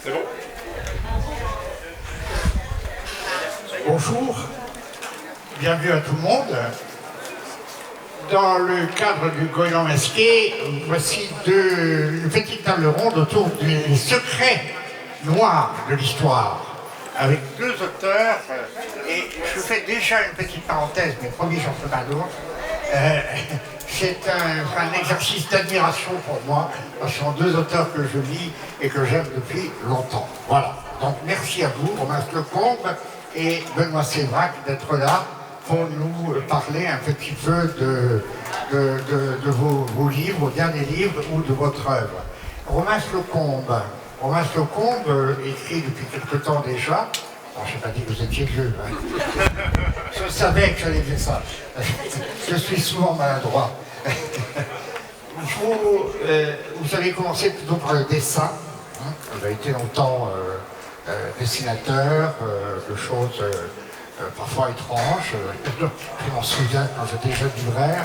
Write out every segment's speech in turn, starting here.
C'est bon? Bonjour, bienvenue à tout le monde. Dans le cadre du Goéland masqué, voici une petite table ronde autour des secrets noirs de l'histoire, avec deux auteurs, et je fais déjà une petite parenthèse, mais promis j'en ferai pas d'autres. C'est un exercice d'admiration pour moi, parce que ce sont deux auteurs que je lis et que j'aime depuis longtemps. Voilà, donc merci à vous, Romain Lecombe et Benoît Sévrac d'être là pour nous parler un petit peu de vos livres, vos derniers livres ou de votre œuvre. Romain Lecombe écrit depuis quelque temps déjà. Alors, je n'ai pas dit que vous étiez vieux. Hein. Je savais que j'allais faire ça. Je suis souvent maladroit. Vous avez commencé plutôt par le dessin. Hein. Vous avez été longtemps dessinateur de choses parfois étranges. Je m'en souviens quand j'étais jeune libraire.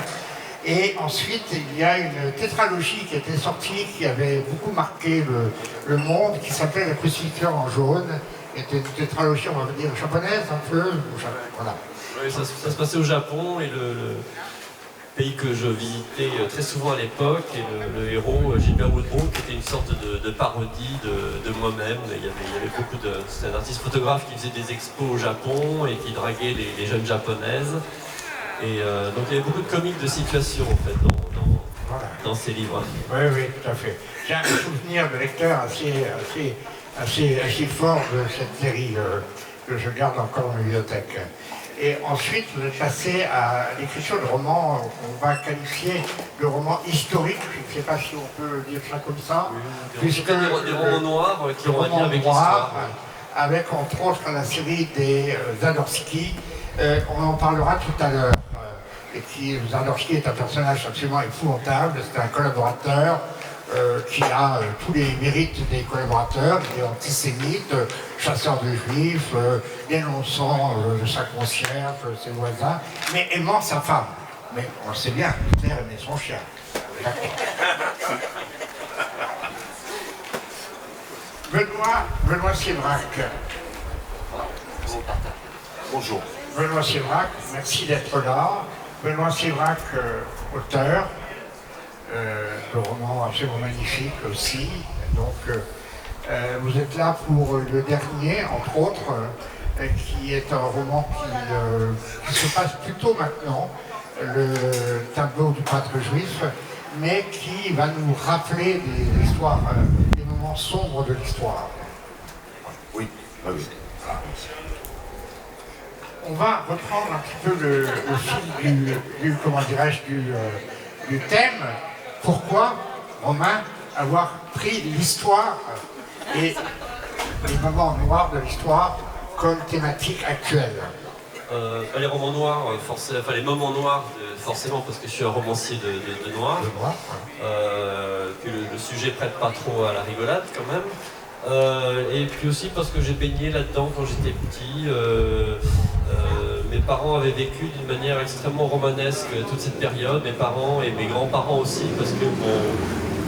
Et ensuite, il y a une tétralogie qui était sortie, qui avait beaucoup marqué le monde, qui s'appelait La crucifixion en jaune. C'était une tétralogie, on va dire, japonaise un peu. Voilà. Oui, ça se passait au Japon, et le pays que je visitais très souvent à l'époque, et le héros, Gilbert Woodbrook, était une sorte de parodie de moi-même. Il y avait beaucoup de... C'était un artiste photographe qui faisait des expos au Japon et qui draguait les jeunes japonaises. Et donc il y avait beaucoup de comiques de situation en fait dans ces livres. Oui, oui, tout à fait. J'ai un souvenir de lecteur assez fort de cette série que je garde encore dans la bibliothèque. Et ensuite, vous êtes passé à l'écriture de romans qu'on va qualifier de romans historiques. Je ne sais pas si on peut dire ça comme ça. Oui, puisque des romans noirs qui ont un lien avec l'histoire. Avec entre autres la série des Zadorsky. On en parlera tout à l'heure. Zadorsky est un personnage absolument épouvantable. C'est un collaborateur qui a tous les mérites des collaborateurs. Il est antisémite, chasseur de juifs, dénonçant sa concierge, ses voisins, mais aimant sa femme. Mais on le sait bien, Hitler aimait son chien. Benoît Sévrac. Bonjour. Benoît Sévrac, merci d'être là. Benoît Sévrac, auteur de romans absolument magnifiques aussi. Donc, vous êtes là pour le dernier, entre autres, qui est un roman qui se passe plutôt maintenant, le tableau du pâtre juif, mais qui va nous rappeler des histoires, des moments sombres de l'histoire. Oui, oui. On va reprendre un petit peu le fil du thème. Pourquoi, Romain, avoir pris l'histoire et les moments noirs de l'histoire comme thématique actuelle? Les romans noirs, les moments noirs, forcément parce que je suis un romancier de noir. Que le sujet prête pas trop à la rigolade quand même. Et puis aussi parce que j'ai baigné là-dedans quand j'étais petit. Mes parents avaient vécu d'une manière extrêmement romanesque toute cette période, mes parents et mes grands-parents aussi, parce que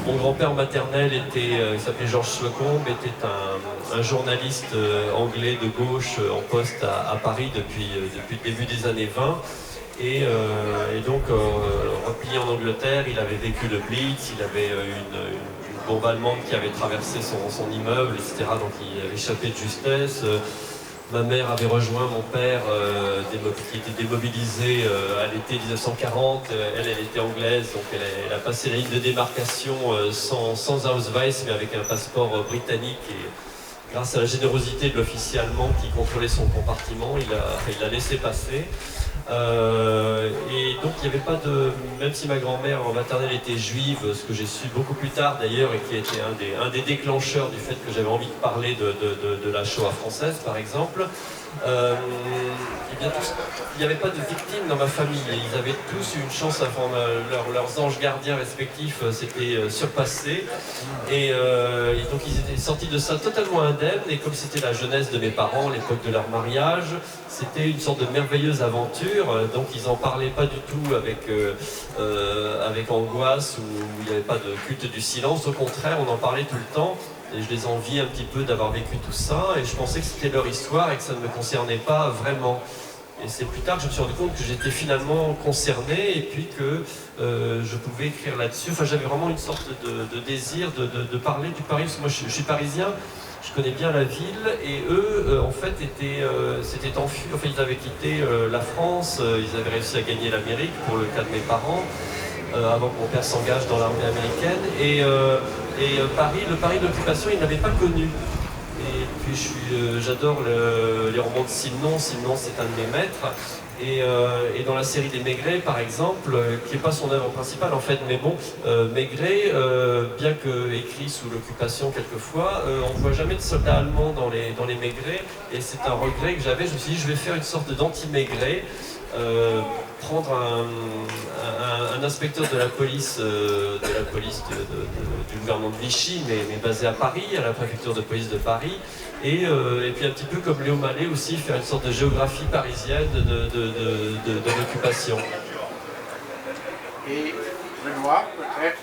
mon grand-père maternel il s'appelait Georges Lecombe, était un journaliste anglais de gauche en poste à Paris depuis le début des années 20. Et donc, replié en Angleterre, il avait vécu le Blitz, il avait une bombe allemande qui avait traversé son immeuble, etc. Donc il avait échappé de justesse. Ma mère avait rejoint mon père qui était démobilisé à l'été 1940. Elle était anglaise, donc elle a passé la ligne de démarcation sans Ausweis, mais avec un passeport britannique. Et grâce à la générosité de l'officier allemand qui contrôlait son compartiment, il l'a laissé passer. Et donc il n'y avait pas de... Même si ma grand-mère maternelle était juive, ce que j'ai su beaucoup plus tard d'ailleurs, et qui était un des déclencheurs du fait que j'avais envie de parler de la Shoah française par exemple, il n'y avait pas de victimes dans ma famille. Ils avaient tous eu une chance, leurs anges gardiens respectifs s'étaient surpassés. Et donc ils étaient sortis de ça totalement indemnes. Et comme c'était la jeunesse de mes parents, l'époque de leur mariage, c'était une sorte de merveilleuse aventure. Donc ils n'en parlaient pas du tout avec angoisse, où il n'y avait pas de culte du silence. Au contraire, on en parlait tout le temps. Et je les envie un petit peu d'avoir vécu tout ça, et je pensais que c'était leur histoire et que ça ne me concernait pas vraiment. Et c'est plus tard que je me suis rendu compte que j'étais finalement concerné et puis que je pouvais écrire là-dessus. Enfin, j'avais vraiment une sorte de désir de parler du Paris, parce que moi je suis parisien, je connais bien la ville, et eux, en fait, s'étaient enfuis. Enfin, ils avaient quitté la France, ils avaient réussi à gagner l'Amérique pour le cas de mes parents, avant que mon père s'engage dans l'armée américaine. Et Paris, le Paris de l'occupation, ils n'avaient pas connu. Et puis j'adore les romans de Simenon. Simenon, c'est un de mes maîtres. Et dans la série des Maigret, par exemple, qui n'est pas son œuvre principale en fait, mais bon, Maigret, bien que écrit sous l'occupation quelquefois, on ne voit jamais de soldats allemands dans les Maigret. Et c'est un regret que j'avais. Je me suis dit, je vais faire une sorte d'anti-Maigret. Prendre un inspecteur de la police, du gouvernement de Vichy, mais basé à Paris, à la préfecture de police de Paris, et puis un petit peu comme Léo Mallet aussi, faire une sorte de géographie parisienne de l'occupation. Et Benoît, peut-être,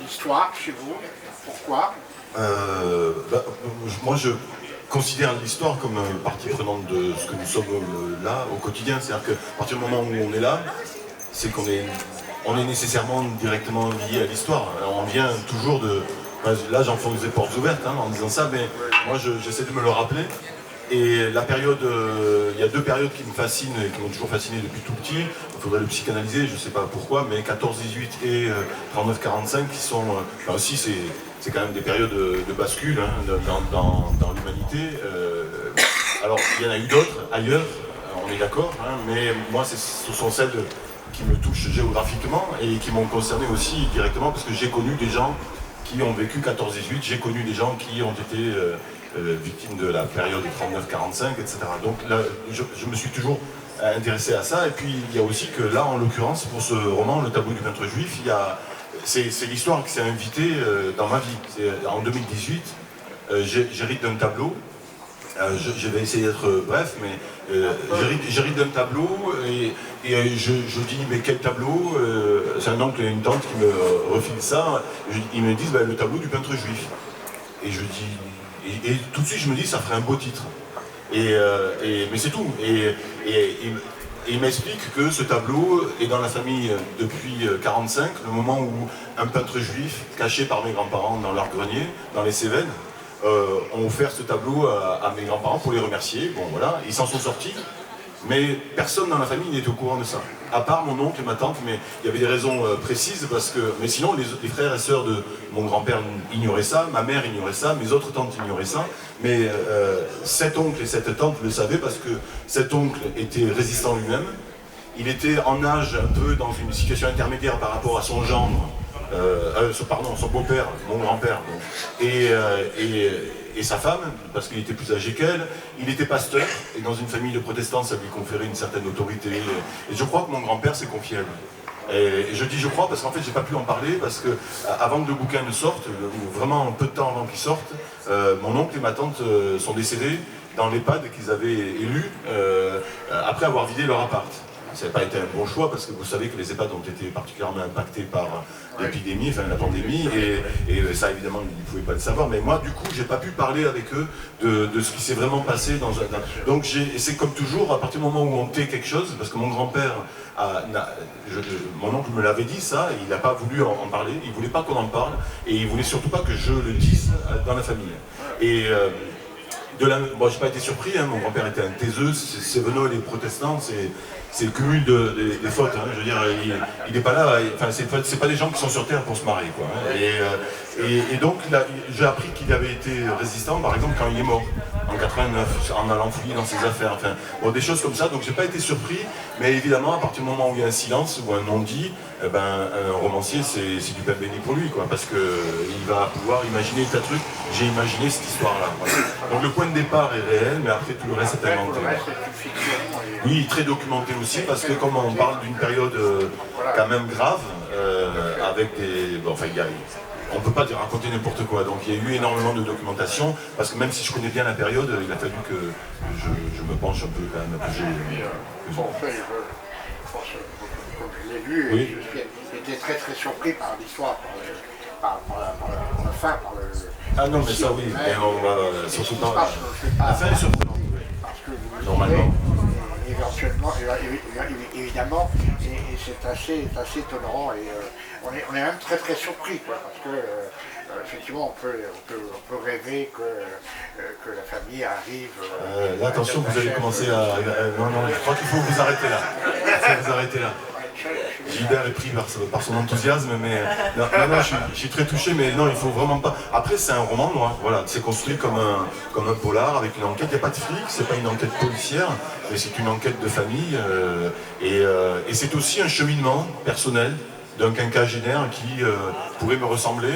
l'histoire chez vous, pourquoi Moi, je considère l'histoire comme partie prenante de ce que nous sommes là au quotidien. C'est-à-dire qu'à partir du moment où on est là, c'est qu'on est nécessairement directement lié à l'histoire. On vient toujours de... Là, j'enfonce des portes ouvertes en disant ça, mais moi, j'essaie de me le rappeler. Et la période, il y a deux périodes qui me fascinent et qui m'ont toujours fasciné depuis tout petit. Il faudrait le psychanalyser, je ne sais pas pourquoi, mais 14-18 et 39-45 qui sont... aussi, c'est quand même des périodes de bascule dans l'humanité. Alors, il y en a eu d'autres ailleurs, on est d'accord, mais moi, ce sont celles qui me touchent géographiquement et qui m'ont concerné aussi directement parce que j'ai connu des gens qui ont vécu 14-18, j'ai connu des gens qui ont été victimes de la période 39-45, etc. Donc là, je me suis toujours intéressé à ça. Et puis, il y a aussi que là, en l'occurrence, pour ce roman, Le tableau du peintre juif, c'est l'histoire qui s'est invitée dans ma vie. En 2018, j'hérite d'un tableau. Je vais essayer d'être bref, mais j'hérite d'un tableau et je dis mais quel tableau c'est un oncle et une tante qui me refilent ça. Ils me disent le tableau du peintre juif. Et je dis et tout de suite je me dis ça ferait un beau titre. Mais c'est tout. Et il m'explique que ce tableau est dans la famille depuis 1945, le moment où un peintre juif, caché par mes grands-parents dans leur grenier, dans les Cévennes, ont offert ce tableau à mes grands-parents pour les remercier. Bon voilà, ils s'en sont sortis, mais personne dans la famille n'était au courant de ça. À part mon oncle et ma tante, mais il y avait des raisons précises, mais sinon les frères et sœurs de mon grand-père ignoraient ça, ma mère ignorait ça, mes autres tantes ignoraient ça, mais cet oncle et cette tante le savaient parce que cet oncle était résistant lui-même, il était en âge un peu dans une situation intermédiaire par rapport à son gendre, son beau-père, mon grand-père, et sa femme, parce qu'il était plus âgé qu'elle. Il était pasteur, et dans une famille de protestants, ça lui conférait une certaine autorité. Et je crois que mon grand-père s'est confié à lui. Et je dis je crois parce qu'en fait j'ai pas pu en parler parce que avant que le bouquin ne sorte, ou vraiment peu de temps avant qu'il sorte, mon oncle et ma tante sont décédés dans l'EHPAD qu'ils avaient élu après avoir vidé leur appart. Ça n'a pas été un bon choix parce que vous savez que les EHPAD ont été particulièrement impactés par l'épidémie, enfin la pandémie, et ça évidemment ils ne pouvaient pas le savoir, mais moi du coup j'ai pas pu parler avec eux de ce qui s'est vraiment passé dans un... Donc c'est comme toujours, à partir du moment où on tait quelque chose, parce que mon grand-père, mon oncle me l'avait dit ça, il n'a pas voulu en parler, il ne voulait pas qu'on en parle, et il ne voulait surtout pas que je le dise dans la famille. Et... Bon, j'ai pas été surpris, mon grand-père était un taiseux, Cévenol et les protestants, c'est le cumul des fautes, je veux dire, il n'est pas là, c'est pas des gens qui sont sur terre pour se marrer, quoi. Et donc, j'ai appris qu'il avait été résistant, par exemple, quand il est mort, en 89, en allant fouiller dans ses affaires, bon, des choses comme ça, donc j'ai pas été surpris, mais évidemment, à partir du moment où il y a un silence ou un non-dit, un romancier, c'est du pain béni pour lui, quoi, parce qu'il va pouvoir imaginer tas de trucs. J'ai imaginé cette histoire-là. Voilà. Donc le point de départ est réel, mais après tout le reste est inventé. Oui, très documenté aussi, parce que comme on parle d'une période quand même grave, avec des... Bon, enfin, on ne peut pas raconter n'importe quoi, donc il y a eu énormément de documentation, parce que même si je connais bien la période, il a fallu que je me penche un peu quand même, que j'ai... Bon, je l'ai lu et oui. J'ai été très très surpris par l'histoire, par la fin par le... Ah non, mais ça oui, mais on va surtout pas... La fin est surprenante, oui. Parce que vous Normalement. Éventuellement, évidemment, et c'est assez étonnant, et on est même très surpris, quoi, parce que effectivement, on peut rêver que la famille arrive... là, attention, vous allez commencer à... non, je crois qu'il faut vous arrêter là. Il faut vous arrêter là. Gilbert est pris par son enthousiasme, mais non, je suis très touché, mais non, il faut vraiment pas... Après, c'est un roman noir, voilà, c'est construit comme un polar avec une enquête, il n'y a pas de flic, c'est pas une enquête policière, mais c'est une enquête de famille, et c'est aussi un cheminement personnel d'un quinquagénaire qui pourrait me ressembler.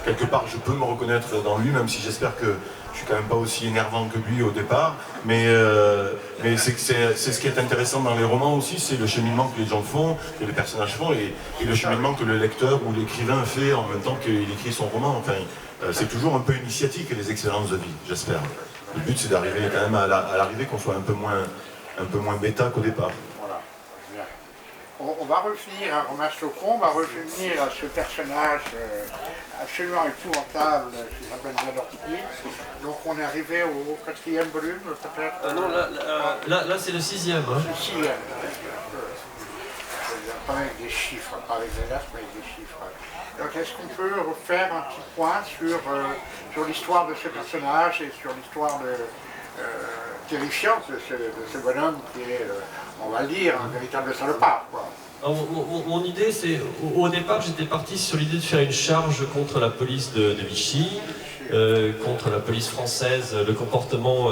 Quelque part, je peux me reconnaître dans lui, même si j'espère que je suis quand même pas aussi énervant que lui au départ, mais c'est ce qui est intéressant dans les romans aussi, c'est le cheminement que les gens font, que les personnages font, et le cheminement que le lecteur ou l'écrivain fait en même temps qu'il écrit son roman. Enfin, c'est toujours un peu initiatique les expériences de vie, j'espère. Le but c'est d'arriver quand même à l'arrivée qu'on soit un peu moins bêta qu'au départ. On va revenir à Romain Slocron, on va revenir à ce personnage absolument épouvantable qui s'appelle Zadorski. Donc on est arrivé au 4e volume, peut-être Non, là c'est le 6e. Hein. Le 6e. Pas avec des chiffres, pas avec des lettres, mais avec des chiffres. Donc est-ce qu'on peut refaire un petit point sur l'histoire de ce personnage et sur l'histoire terrifiante de ce bonhomme qui est, on va le dire, un véritable salopard, quoi. Alors, mon idée, c'est, au départ, j'étais parti sur l'idée de faire une charge contre la police de Vichy, contre la police française, le comportement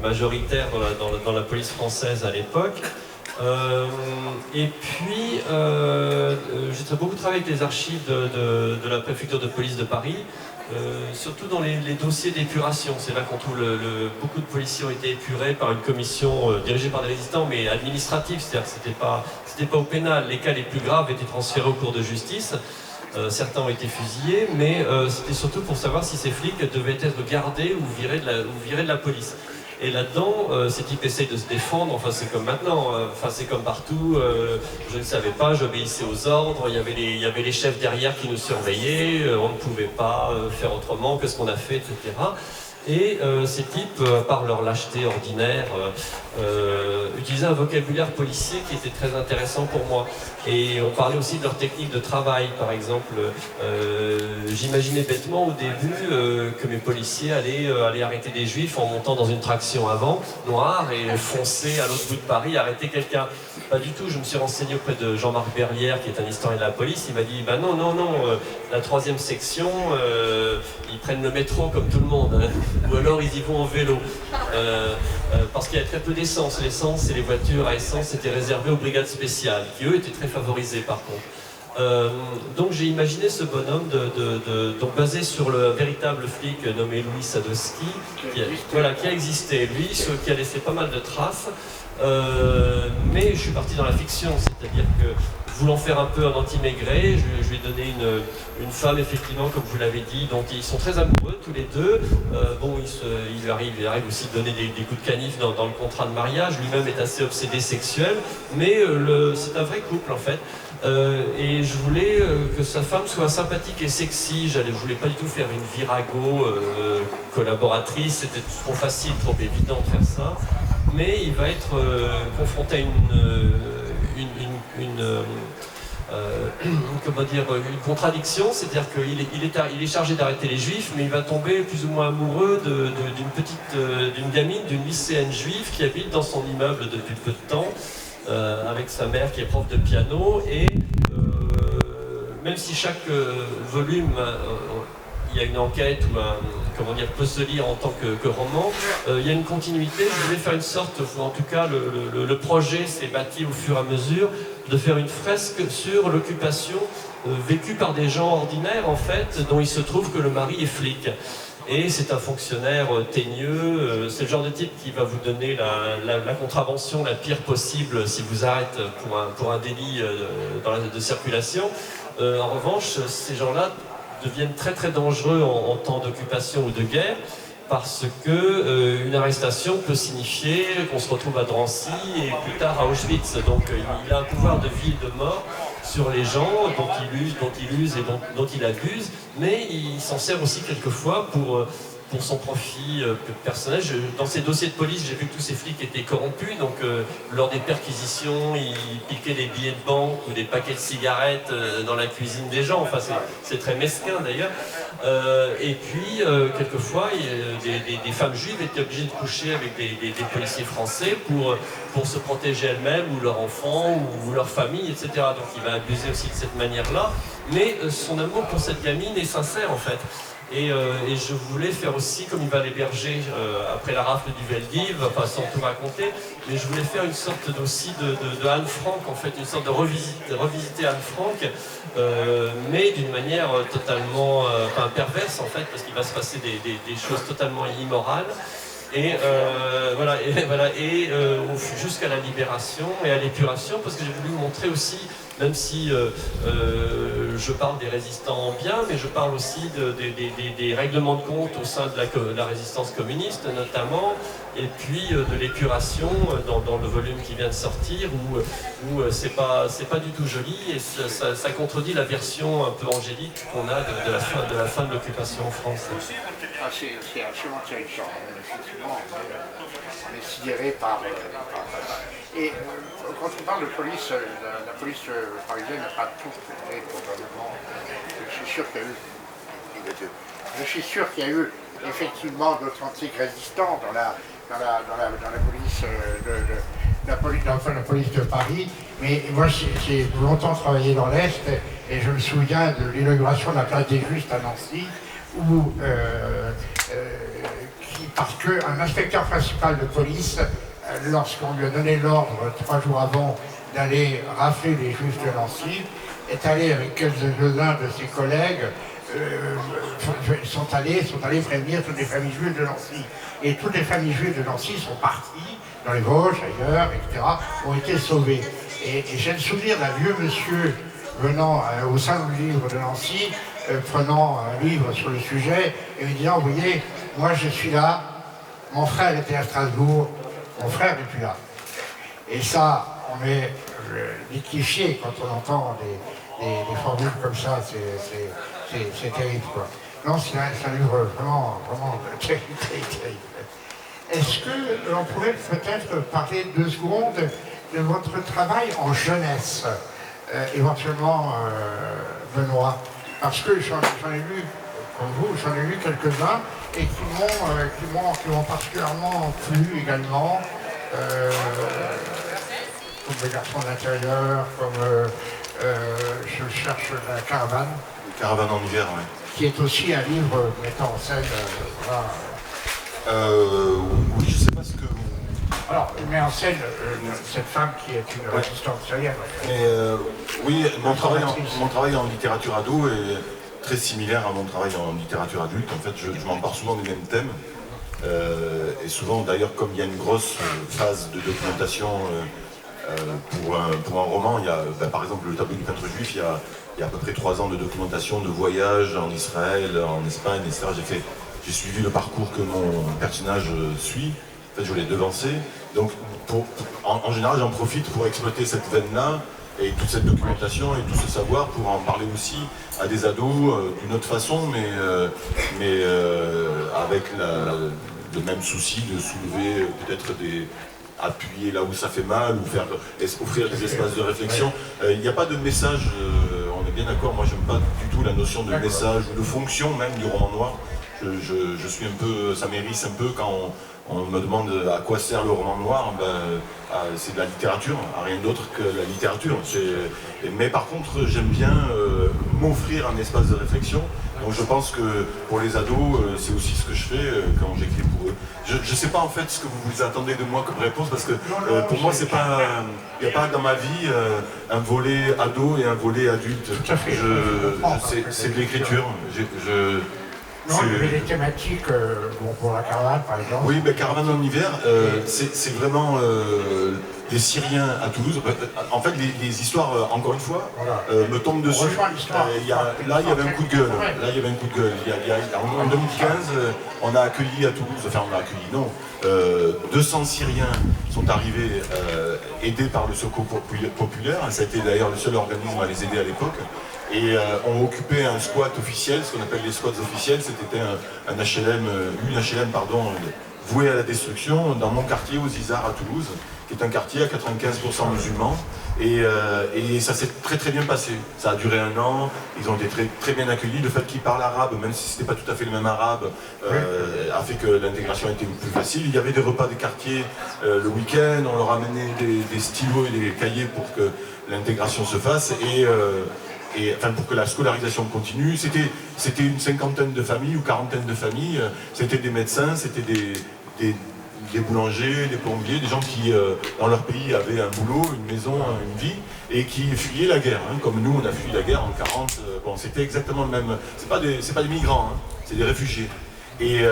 majoritaire dans la police française à l'époque. Et puis, j'ai beaucoup travaillé avec les archives de la préfecture de police de Paris, surtout dans les dossiers d'épuration. C'est là qu'on trouve beaucoup de policiers ont été épurés par une commission dirigée par des résistants, mais administrative, c'est-à-dire que c'était pas au pénal. Les cas les plus graves étaient transférés aux cours de justice. Certains ont été fusillés, mais c'était surtout pour savoir si ces flics devaient être gardés ou virés de la police. Et là-dedans, ces types essayent de se défendre, enfin c'est comme maintenant, enfin c'est comme partout, je ne savais pas, j'obéissais aux ordres, il y avait les chefs derrière qui nous surveillaient, on ne pouvait pas faire autrement que ce qu'on a fait, etc. Et ces types, par leur lâcheté ordinaire, utilisaient un vocabulaire policier qui était très intéressant pour moi. Et on parlait aussi de leur technique de travail, par exemple. J'imaginais bêtement au début que mes policiers allaient arrêter des juifs en montant dans une traction avant, noire, et foncer à l'autre bout de Paris, arrêter quelqu'un. Pas du tout, je me suis renseigné auprès de Jean-Marc Berlière, qui est un historien de la police, il m'a dit, bah non, la 3e section, ils prennent le métro comme tout le monde, hein. Ou alors ils y vont en vélo, parce qu'il y a très peu d'essence. L'essence et les voitures à essence étaient réservées aux brigades spéciales, qui eux étaient très favorisées par contre. Donc j'ai imaginé ce bonhomme donc basé sur le véritable flic nommé Louis Sadowski, qui a existé, lui, qui a laissé pas mal de traces, mais je suis parti dans la fiction, c'est-à-dire que voulant faire un peu un anti-Maigret, je lui ai donné une femme, effectivement, comme vous l'avez dit, donc ils sont très amoureux tous les deux. Bon, il arrive aussi de donner des coups de canif dans le contrat de mariage, lui-même est assez obsédé sexuel, mais c'est un vrai couple en fait. Et je voulais que sa femme soit sympathique et sexy, je voulais pas du tout faire une virago collaboratrice, c'était trop facile, trop évident de faire ça, mais il va être confronté à une contradiction, c'est-à-dire qu'il est chargé d'arrêter les juifs, mais il va tomber plus ou moins amoureux d'une gamine, d'une lycéenne juive qui habite dans son immeuble depuis peu de temps, avec sa mère qui est prof de piano, et même si chaque volume il y a une enquête ou peut se lire en tant que roman, il y a une continuité. Je voulais faire une sorte, ou en tout cas le projet s'est bâti au fur et à mesure, de faire une fresque sur l'occupation vécue par des gens ordinaires en fait, dont il se trouve que le mari est flic. Et c'est un fonctionnaire teigneux, c'est le genre de type qui va vous donner la contravention la pire possible s'il vous arrête pour un délit de circulation. En revanche, ces gens-là deviennent très très dangereux en temps d'occupation ou de guerre, parce que une arrestation peut signifier qu'on se retrouve à Drancy et plus tard à Auschwitz. Donc il a un pouvoir de vie et de mort sur les gens dont il use et dont il abuse, mais il s'en sert aussi quelquefois pour son profit personnel. Dans ces dossiers de police, j'ai vu que tous ces flics étaient corrompus, donc lors des perquisitions, ils piquaient des billets de banque ou des paquets de cigarettes dans la cuisine des gens, enfin c'est très mesquin d'ailleurs. Et puis, quelquefois, des femmes juives étaient obligées de coucher avec des policiers français pour se protéger elles-mêmes, ou leurs enfants, ou leur famille, etc. Donc il va abuser aussi de cette manière-là. Mais son amour pour cette gamine est sincère, en fait. Et je voulais faire aussi, comme il va l'héberger après la rafle du Veldiv, enfin sans tout raconter, mais je voulais faire une sorte aussi de Anne Frank, en fait, une sorte de revisiter Anne Frank, mais d'une manière totalement perverse, en fait, parce qu'il va se passer des choses totalement immorales. Et jusqu'à la libération et à l'épuration, parce que j'ai voulu montrer aussi, même si je parle des résistants bien, mais je parle aussi des règlements de compte au sein de la résistance communiste notamment, et puis de l'épuration dans le volume qui vient de sortir, où c'est pas du tout joli, et ça contredit la version un peu angélique qu'on a de la fin de l'occupation en France. C'est absolument terrifiant. Effectivement, on est sidéré par... Et quand on parle de police, la police parisienne n'a pas tout fait probablement. Je suis sûr qu'il y a eu effectivement d'authentiques résistants dans la police de Paris. Mais moi, j'ai longtemps travaillé dans l'Est, et je me souviens de l'inauguration de la place des Justes à Nancy, où parce qu'un inspecteur principal de police, lorsqu'on lui a donné l'ordre 3 jours avant d'aller rafler les Juifs de Nancy, est allé avec quelques-uns de ses collègues, sont allés prévenir toutes les familles juives de Nancy. Et toutes les familles juives de Nancy sont parties, dans les Vosges, ailleurs, etc., ont été sauvées. Et j'ai le souvenir d'un vieux monsieur venant au sein du livre de Nancy, prenant un livre sur le sujet, et me disant, vous voyez, moi je suis là, mon frère était à Strasbourg, mon frère n'est plus là. Et ça, on est liquéfié quand on entend des formules comme ça, c'est terrible, quoi. Non, c'est un livre vraiment terrible. Est-ce que l'on pourrait peut-être parler 2 secondes de votre travail en jeunesse, éventuellement Benoît, parce que j'en ai lu, comme vous, j'en ai lu quelques-uns et qui m'ont particulièrement plu également, comme Les Garçons de l'Intérieur, comme je cherche la Caravane. Caravane en hiver, oui. Qui est aussi un livre mettant en scène, oui, je ne sais pas ce que vous... Alors, il met en scène cette femme qui est une résistante syrienne. Oui, mon travail en littérature ado est très similaire à mon travail en littérature adulte. En fait, je m'empare souvent des mêmes thèmes. Et souvent, d'ailleurs, comme il y a une grosse phase de documentation pour un roman, il y a, par exemple, le tableau du peintre juif, il y a à peu près 3 ans de documentation, de voyage en Israël, en Espagne, etc. J'ai suivi le parcours que mon personnage suit. En fait, je l'ai devancé. Donc, en général, j'en profite pour exploiter cette veine-là et toute cette documentation et tout ce savoir pour en parler aussi à des ados d'une autre façon, mais avec le même souci de soulever peut-être appuyer là où ça fait mal ou offrir des espaces de réflexion. Il n'y a pas de message, on est bien d'accord, moi j'aime pas du tout la notion de message ou de fonction même du roman noir. Je suis un peu, ça m'hérisse un peu quand on me demande à quoi sert le roman noir. C'est de la littérature, rien d'autre que la littérature. Mais par contre, j'aime bien m'offrir un espace de réflexion. Donc je pense que pour les ados, c'est aussi ce que je fais quand j'écris pour eux. Je ne sais pas en fait ce que vous attendez de moi comme réponse, parce que pour moi, c'est pas, il n'y a pas dans ma vie un volet ado et un volet adulte. C'est de l'écriture. Non, il y avait des thématiques, bon, pour la caravane par exemple. Oui, ben, caravane en hiver, c'est vraiment les Syriens à Toulouse. En fait, les histoires, encore une fois, Voilà. me tombent dessus. Là, il y avait un coup de gueule. Là, il y avait un coup de gueule. En 2015, on a accueilli à Toulouse, enfin, on a accueilli, non, 200 Syriens sont arrivés aidés par le Secours populaire. Ça a été d'ailleurs le seul organisme à les aider à l'époque. Et ont occupé un squat officiel, ce qu'on appelle les squats officiels. C'était un HLM, une HLM, pardon, vouée à la destruction dans mon quartier, aux Isards à Toulouse, qui est un quartier à 95% musulmans. Et ça s'est très très bien passé. Ça a duré 1 an, ils ont été très, très bien accueillis. Le fait qu'ils parlent arabe, même si ce n'était pas tout à fait le même arabe, a fait que l'intégration était plus facile. Il y avait des repas de quartier le week-end, on leur amenait des stylos et des cahiers pour que l'intégration se fasse. Enfin, pour que la scolarisation continue, c'était une 50aine de familles ou 40aine de familles, c'était des médecins, c'était des boulangers, des plombiers, des gens qui, dans leur pays, avaient un boulot, une maison, une vie, et qui fuyaient la guerre, hein, comme nous on a fui la guerre en 40, bon c'était exactement le même, c'est pas des migrants, hein, c'est des réfugiés. Et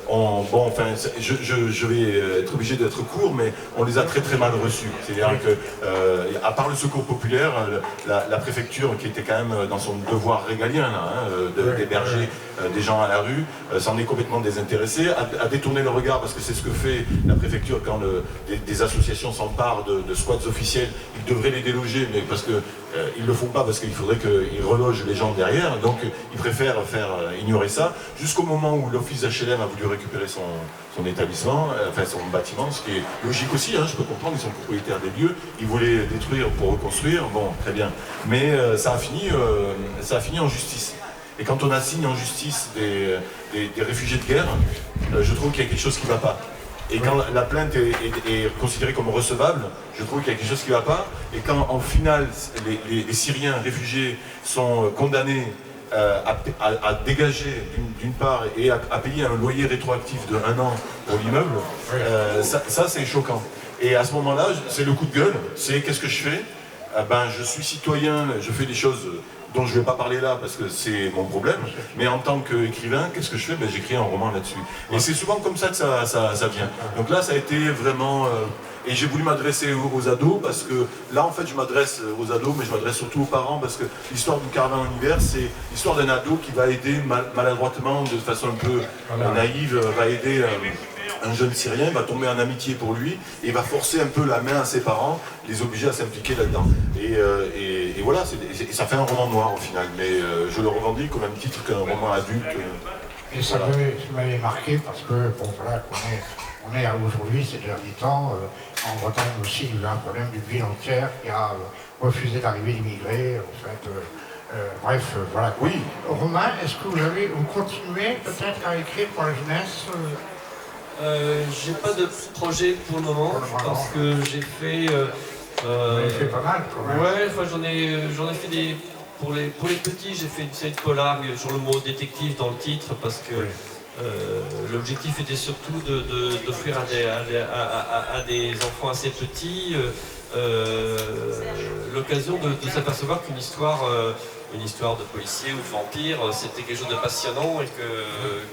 bon, enfin, je vais être obligé d'être court, mais on les a très très mal reçus. C'est-à-dire que, à part le Secours populaire, la préfecture, qui était quand même dans son devoir régalien, d'héberger des gens à la rue, s'en est complètement désintéressée, a détourné le regard, parce que c'est ce que fait la préfecture quand des associations s'emparent de squats officiels. Ils devraient les déloger, mais parce que ils ne le font pas, parce qu'il faudrait qu'ils relogent les gens derrière, donc ils préfèrent ignorer ça, jusqu'au moment où l'office HLM a voulu récupérer son établissement, enfin son bâtiment, ce qui est logique aussi, hein, je peux comprendre, ils sont propriétaires des lieux, ils voulaient détruire pour reconstruire, bon, très bien, mais ça a fini en justice. Et quand on assigne en justice des réfugiés de guerre, je trouve qu'il y a quelque chose qui ne va pas. Et quand la plainte est considérée comme recevable, je trouve qu'il y a quelque chose qui ne va pas. Et quand en finale, les Syriens réfugiés sont condamnés à dégager d'une part et à payer un loyer rétroactif de 1 an pour l'immeuble, ça c'est choquant. Et à ce moment-là, c'est le coup de gueule, c'est qu'est-ce que je fais? Ben, je suis citoyen, je fais des choses dont je ne vais pas parler là parce que c'est mon problème, mais en tant qu'écrivain, qu'est-ce que je fais? Ben, j'écris un roman là-dessus. Et c'est souvent comme ça que ça vient. Donc là, ça a été vraiment... et j'ai voulu m'adresser aux ados, parce que là, en fait, je m'adresse aux ados, mais je m'adresse surtout aux parents, parce que l'histoire du caravane en hiver, c'est l'histoire d'un ado qui va aider maladroitement, de façon un peu naïve, va aider... un jeune Syrien, va tomber en amitié pour lui et va forcer un peu la main à ses parents, les obliger à s'impliquer là-dedans. Et voilà, ça fait un roman noir au final, mais je le revendique au même titre qu'un roman adulte. Et ça m'avait marqué parce que, bon voilà, on est aujourd'hui, ces derniers temps, en Bretagne aussi, il y a eu un problème d'une ville entière qui a refusé d'arriver d'immigrés, en fait. Bref, voilà. Oui. Romain, est-ce que vous continuez peut-être à écrire pour la jeunesse j'ai pas de projet pour le moment, parce que j'ai fait... Vous avez fait pas mal quand même. Ouais, enfin, j'en ai fait des... Pour les petits, j'ai fait une série de polars sur le mot détective dans le titre, parce que l'objectif était surtout d'offrir à des enfants assez petits l'occasion de s'apercevoir qu'une histoire de policier ou de vampire, c'était quelque chose de passionnant, et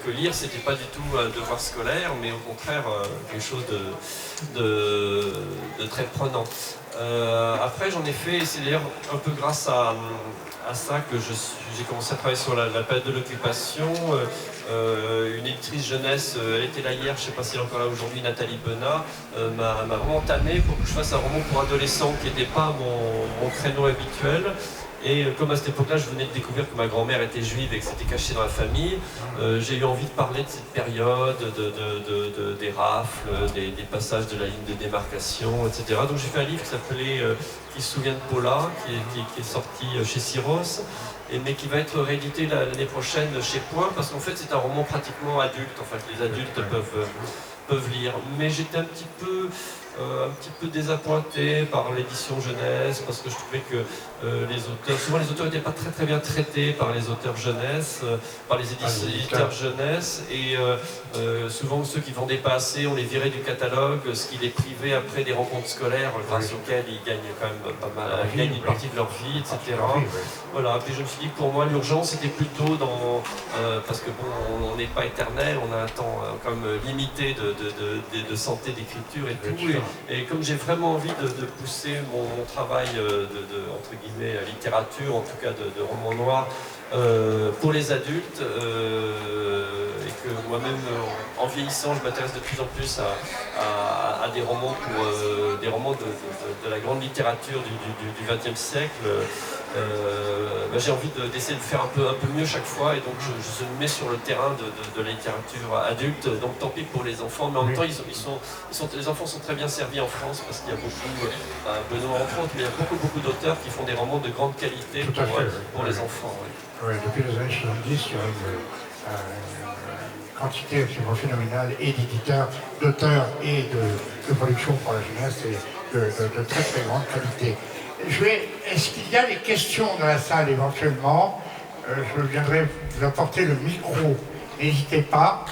que lire, c'était pas du tout un devoir scolaire, mais au contraire quelque chose de très prenant. Après, j'en ai fait, et c'est d'ailleurs un peu grâce à ça que j'ai commencé à travailler sur la période de l'occupation. Une éditrice jeunesse, elle était là hier, je ne sais pas si elle est encore là aujourd'hui, Nathalie Benat, m'a vraiment entamé pour que je fasse un roman pour adolescents qui n'était pas mon créneau habituel. Et comme à cette époque-là, je venais de découvrir que ma grand-mère était juive et que c'était caché dans la famille, j'ai eu envie de parler de cette période, des rafles, des passages de la ligne de démarcation, etc. Donc j'ai fait un livre qui s'appelait Qui se souvient de Paula, qui est sorti chez Syros, mais qui va être réédité l'année prochaine chez Point, parce qu'en fait c'est un roman pratiquement adulte, en fait les adultes peuvent lire. Mais j'étais un petit peu un petit peu désappointé par l'édition jeunesse, parce que je trouvais que souvent les auteurs n'étaient pas très bien traités par les auteurs jeunesse, par les éditeurs jeunesse, et souvent ceux qui vendaient pas assez, on les virait du catalogue, ce qui les privait après des rencontres scolaires, grâce auxquelles ils gagnent quand même pas mal, ils gagnent une partie de leur vie, etc. Voilà, puis je me suis dit que pour moi l'urgence était plutôt dans, parce que bon, on n'est pas éternel, on a un temps quand même limité de santé, d'écriture et tout, et comme j'ai vraiment envie de pousser mon travail entre guillemets, littérature, en tout cas de roman noir, pour les adultes, et que moi-même, en vieillissant, je m'intéresse de plus en plus à des romans, des romans de la grande littérature du XXe siècle. J'ai envie d'essayer de faire un peu mieux chaque fois, et donc je me mets sur le terrain de la littérature adulte, donc tant pis pour les enfants, mais en même temps les enfants sont très bien servis en France, parce qu'il y a beaucoup, Benoît entre autres, mais il y a beaucoup d'auteurs qui font des romans de grande qualité pour les enfants. Oui, depuis les années 70, il y a une quantité absolument phénoménale et d'éditeurs, d'auteurs et de production pour la jeunesse, et de très grande qualité. Est-ce qu'il y a des questions dans la salle éventuellement? Je viendrai vous apporter le micro. N'hésitez pas.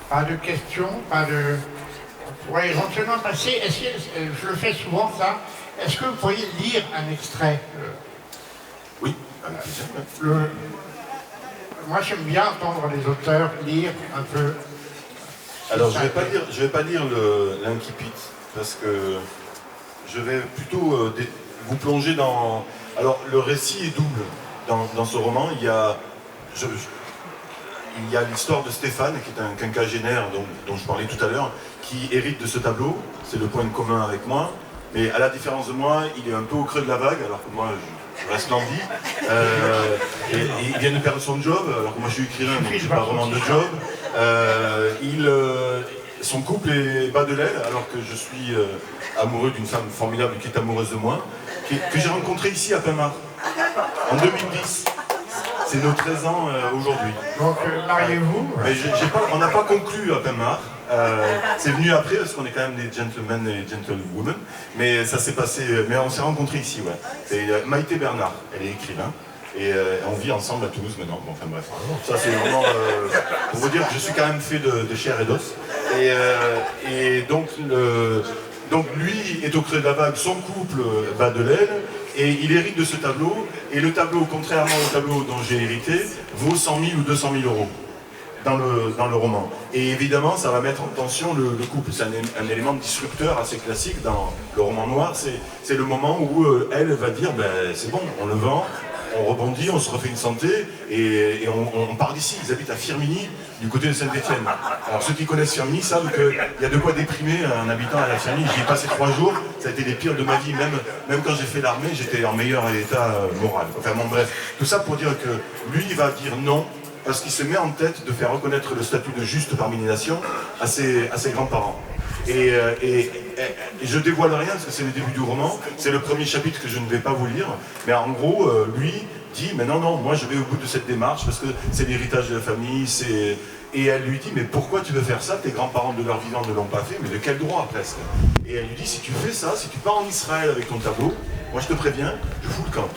Pas de questions, pas de... On pourrait éventuellement passer... je le fais souvent ça. Est-ce que vous pourriez lire un extrait? Oui. Moi j'aime bien entendre les auteurs lire un peu. Alors je vais pas lire l'incipit, parce que je vais plutôt vous plonger dans... Alors le récit est double dans ce roman. Il y a l'histoire de Stéphane, qui est un quinquagénaire dont je parlais tout à l'heure, qui hérite de ce tableau. C'est le point commun avec moi. Mais à la différence de moi, il est un peu au creux de la vague, alors que moi je reste lundi. Et il vient de perdre son job, alors que moi je suis écrivain, donc j'ai pas vraiment de job. Son couple est bas de l'aile, alors que je suis amoureux d'une femme formidable qui est amoureuse de moi, que j'ai rencontrée ici à Pinmar, en 2010. C'est nos 13 ans aujourd'hui. Donc mariez-vous. Mais on n'a pas conclu à Pinmar. C'est venu après, parce qu'on est quand même des gentlemen et gentlewomen, mais ça s'est passé, mais on s'est rencontrés ici, ouais. C'est Maïté Bernard, elle est écrivain, et on vit ensemble à Toulouse maintenant, bon, enfin bref. Ça c'est vraiment, pour vous dire que je suis quand même fait de chair et d'os, et donc lui est au creux de la vague, son couple bat de l'aile, et il hérite de ce tableau, et le tableau, contrairement au tableau dont j'ai hérité, vaut 100 000 ou 200 000 euros. Dans le roman. Et évidemment, ça va mettre en tension le couple. C'est un élément disrupteur assez classique dans le roman noir. C'est le moment où elle va dire, ben, c'est bon, on le vend, on rebondit, on se refait une santé, et on part d'ici. Ils habitent à Firminy, du côté de Saint-Étienne. Alors ceux qui connaissent Firminy savent qu'il y a de quoi déprimer un habitant à la Firminy. J'y ai passé 3 jours, ça a été les pires de ma vie. Même quand j'ai fait l'armée, j'étais en meilleur état moral. Enfin bon, bref. Tout ça pour dire que lui, il va dire non, parce qu'il se met en tête de faire reconnaître le statut de juste parmi les nations à ses grands-parents. Et je dévoile rien, parce que c'est le début du roman, c'est le premier chapitre que je ne vais pas vous lire, mais en gros, lui dit, mais non, moi je vais au bout de cette démarche, parce que c'est l'héritage de la famille, et elle lui dit, mais pourquoi tu veux faire ça? Tes grands-parents de leur vivant ne l'ont pas fait, mais de quel droit presque? Et elle lui dit, si tu fais ça, si tu pars en Israël avec ton tableau, moi je te préviens, je fous le camp.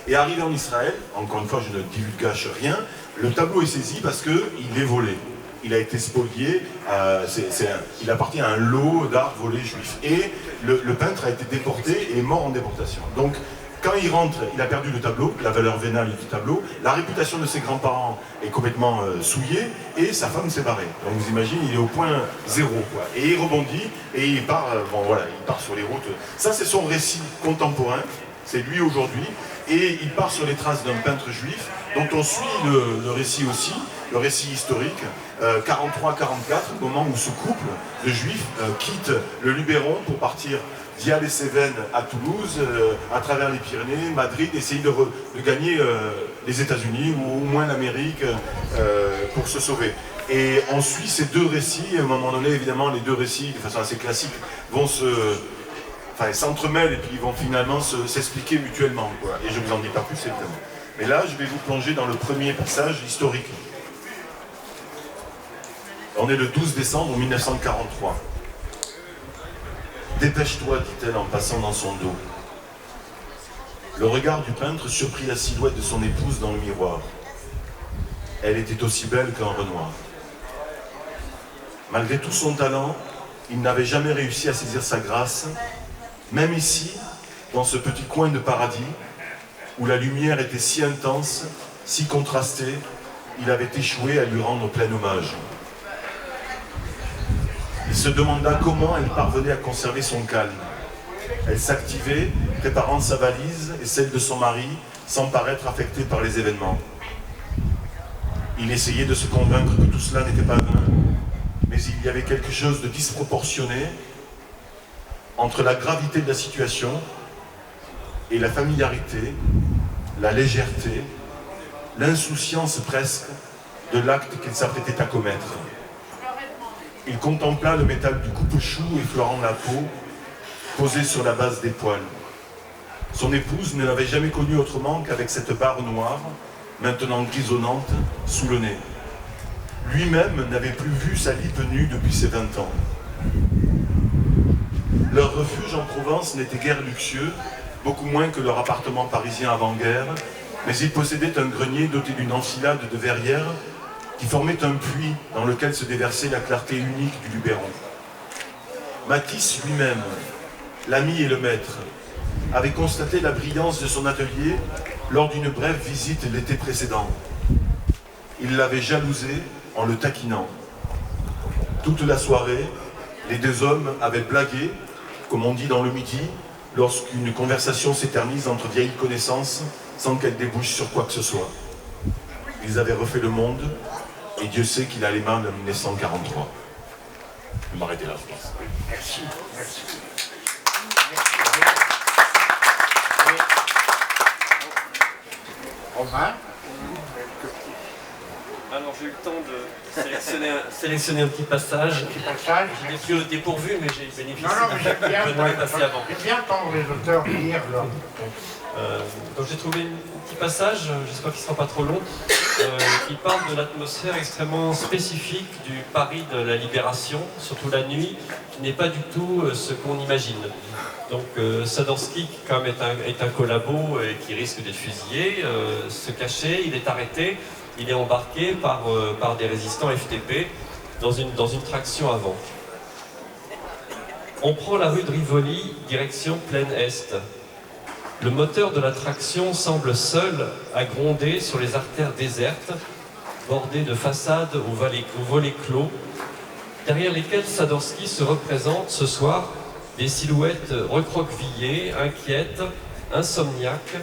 Et arrivé en Israël, encore une fois je ne divulgage rien, le tableau est saisi parce qu'il est volé. Il a été spolié, il appartient à un lot d'art volé juif. Et le peintre a été déporté et est mort en déportation. Donc quand il rentre, il a perdu le tableau, la valeur vénale du tableau, la réputation de ses grands-parents est complètement souillée, et sa femme s'est barrée. Donc vous imaginez, il est au point zéro, quoi. Et il rebondit, et il part, il part sur les routes. Ça c'est son récit contemporain, c'est lui aujourd'hui, et il part sur les traces d'un peintre juif, dont on suit le récit aussi, le récit historique, 43-44, au moment où ce couple de juifs quitte le Luberon pour partir via les Cévennes à Toulouse, à travers les Pyrénées, Madrid, essayer de gagner les États-Unis ou au moins l'Amérique pour se sauver. Et on suit ces deux récits, et à un moment donné, évidemment, les deux récits, de façon assez classique, vont s'entremêlent et puis ils vont finalement s'expliquer mutuellement, quoi. Et je ne vous en dis pas plus, évidemment. Mais là, je vais vous plonger dans le premier passage historique. On est le 12 décembre 1943. « Dépêche-toi » dit-elle en passant dans son dos. Le regard du peintre surprit la silhouette de son épouse dans le miroir. Elle était aussi belle qu'un Renoir. Malgré tout son talent, il n'avait jamais réussi à saisir sa grâce, même ici, dans ce petit coin de paradis, où la lumière était si intense, si contrastée, il avait échoué à lui rendre plein hommage. Il se demanda comment elle parvenait à conserver son calme. Elle s'activait, préparant sa valise et celle de son mari, sans paraître affectée par les événements. Il essayait de se convaincre que tout cela n'était pas vain, mais il y avait quelque chose de disproportionné entre la gravité de la situation et la familiarité, la légèreté, l'insouciance presque de l'acte qu'il s'apprêtait à commettre. Il contempla le métal du coupe-chou effleurant la peau, posé sur la base des poils. Son épouse ne l'avait jamais connu autrement qu'avec cette barre noire, maintenant grisonnante, sous le nez. Lui-même n'avait plus vu sa lippe nue depuis ses 20 ans. Leur refuge en Provence n'était guère luxueux, beaucoup moins que leur appartement parisien avant-guerre, mais il possédait un grenier doté d'une enfilade de verrières qui formait un puits dans lequel se déversait la clarté unique du Luberon. Matisse lui-même, l'ami et le maître, avait constaté la brillance de son atelier lors d'une brève visite l'été précédent. Il l'avait jalousé en le taquinant. Toute la soirée, les deux hommes avaient blagué, comme on dit dans le Midi, lorsqu'une conversation s'éternise entre vieilles connaissances sans qu'elle débouche sur quoi que ce soit. Ils avaient refait le monde, et Dieu sait qu'il a les mains de 1943. Je vais m'arrêter là, je pense. Merci, merci. Romain? Alors j'ai eu le temps de sélectionner un petit passage. Je l'ai pris au dépourvu, mais j'ai bénéficié mais j'aime bien, passé avant. j'aime bien entendre les auteurs lire là. Donc j'ai trouvé un petit passage, j'espère qu'il ne sera pas trop long, qui parle de l'atmosphère extrêmement spécifique du Paris de la Libération, surtout la nuit, qui n'est pas du tout ce qu'on imagine. Donc Sadorsky, qui quand même est un collabo et qui risque d'être fusillé, se cachait, il est arrêté, il est embarqué par des résistants FTP dans une traction avant. On prend la rue de Rivoli, direction Plaine Est. Le moteur de la traction semble seul à gronder sur les artères désertes, bordées de façades aux volets clos, derrière lesquelles Sadorsky se représente ce soir des silhouettes recroquevillées, inquiètes, insomniaques,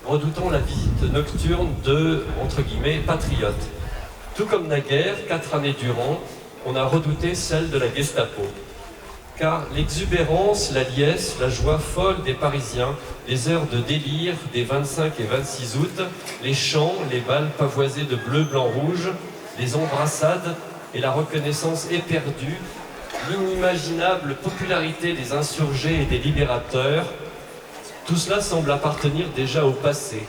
redoutant la visite nocturne de, entre guillemets, patriotes. Tout comme naguère, 4 années durant, on a redouté celle de la Gestapo. Car l'exubérance, la liesse, la joie folle des Parisiens, les heures de délire des 25 et 26 août, les chants, les balles pavoisées de bleu, blanc, rouge, les embrassades et la reconnaissance éperdue, l'inimaginable popularité des insurgés et des libérateurs, tout cela semble appartenir déjà au passé.